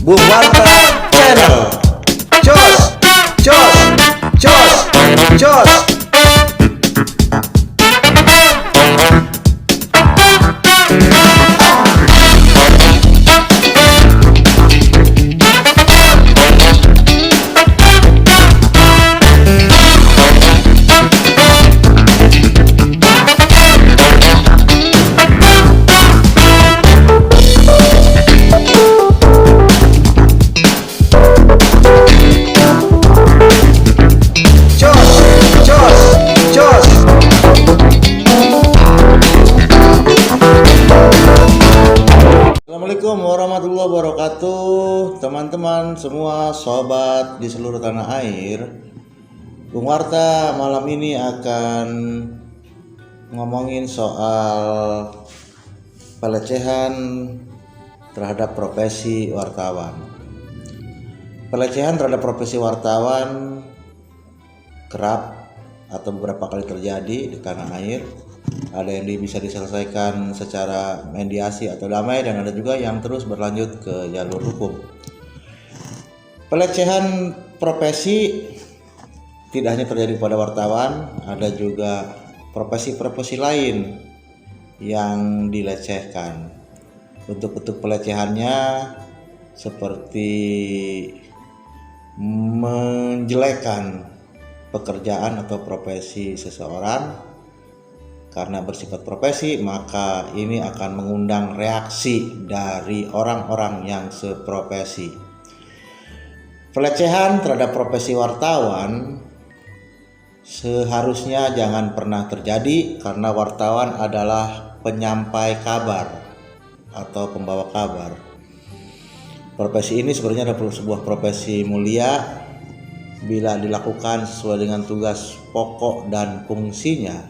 Bung Warta Channel. Jos, jos, jos, jos. Assalamualaikum warahmatullahi wabarakatuh, teman-teman semua, sobat di seluruh tanah air. Bung Warta malam ini akan ngomongin soal pelecehan terhadap profesi wartawan. Pelecehan terhadap profesi wartawan kerap atau beberapa kali terjadi di tanah air. Ada yang bisa diselesaikan secara mediasi atau damai, dan ada juga yang terus berlanjut ke jalur hukum. Pelecehan profesi tidak hanya terjadi pada wartawan, ada juga profesi-profesi lain yang dilecehkan. Bentuk-bentuk pelecehannya seperti menjelekkan pekerjaan atau profesi seseorang. Karena bersifat profesi, maka ini akan mengundang reaksi dari orang-orang yang seprofesi. Pelecehan terhadap profesi wartawan seharusnya jangan pernah terjadi, karena wartawan adalah penyampai kabar atau pembawa kabar. Profesi ini sebenarnya adalah sebuah profesi mulia bila dilakukan sesuai dengan tugas pokok dan fungsinya.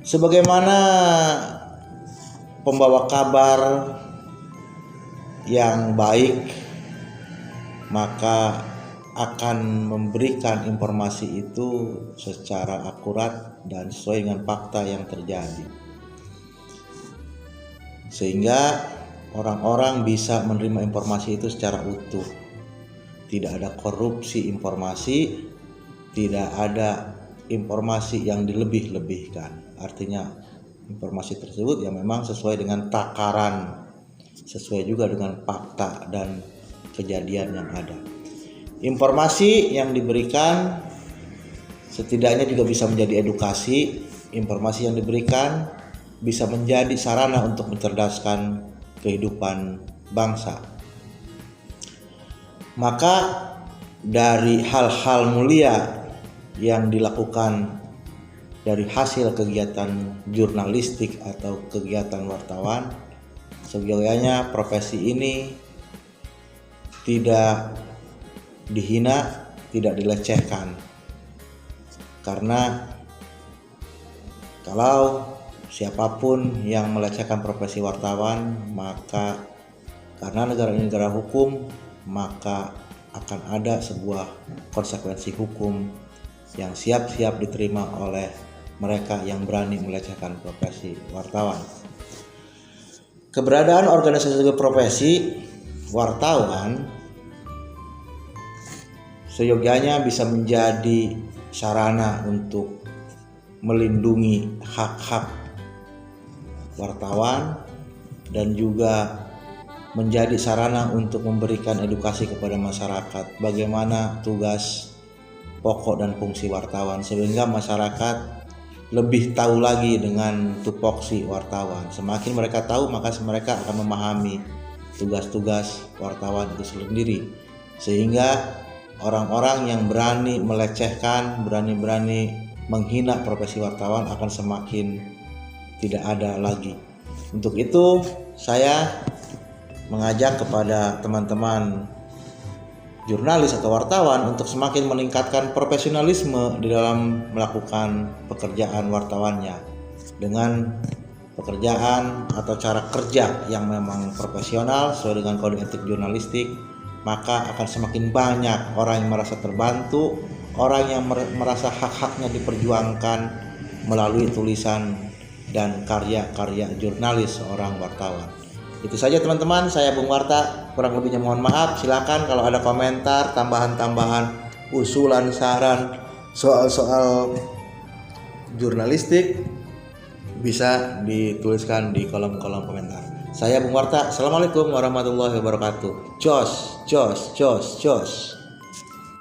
Sebagaimana pembawa kabar yang baik, maka akan memberikan informasi itu secara akurat dan sesuai dengan fakta yang terjadi, sehingga orang-orang bisa menerima informasi itu secara utuh. Tidak ada korupsi informasi, tidak ada informasi yang dilebih-lebihkan. Artinya informasi tersebut yang memang sesuai dengan takaran, sesuai juga dengan fakta dan kejadian yang ada. Informasi yang diberikan setidaknya juga bisa menjadi edukasi. Informasi yang diberikan bisa menjadi sarana untuk mencerdaskan kehidupan bangsa. Maka dari hal-hal mulia yang dilakukan dari hasil kegiatan jurnalistik atau kegiatan wartawan, seyogyanya profesi ini tidak dihina, tidak dilecehkan. Karena kalau siapapun yang melecehkan profesi wartawan, maka karena negara ini negara hukum, maka akan ada sebuah konsekuensi hukum yang siap-siap diterima oleh mereka yang berani melecehkan profesi wartawan. Keberadaan organisasi profesi wartawan seyogyanya bisa menjadi sarana untuk melindungi hak-hak wartawan dan juga menjadi sarana untuk memberikan edukasi kepada masyarakat bagaimana tugas pokok dan fungsi wartawan, sehingga masyarakat lebih tahu lagi dengan tupoksi wartawan. Semakin mereka tahu, maka mereka akan memahami tugas-tugas wartawan itu sendiri, sehingga orang-orang yang berani melecehkan, berani menghina profesi wartawan akan semakin tidak ada lagi. Untuk itu saya mengajak kepada teman-teman jurnalis atau wartawan untuk semakin meningkatkan profesionalisme di dalam melakukan pekerjaan wartawannya dengan pekerjaan atau cara kerja yang memang profesional sesuai dengan kode etik jurnalistik. Maka akan semakin banyak orang yang merasa terbantu, orang yang merasa hak-haknya diperjuangkan melalui tulisan dan karya-karya jurnalis seorang wartawan. Itu saja teman-teman, saya Bung Warta, kurang lebihnya mohon maaf. Silakan kalau ada komentar, tambahan-tambahan, usulan, saran, soal-soal jurnalistik bisa dituliskan di kolom-kolom komentar. Saya Bung Warta, Assalamualaikum warahmatullahi wabarakatuh. Jos.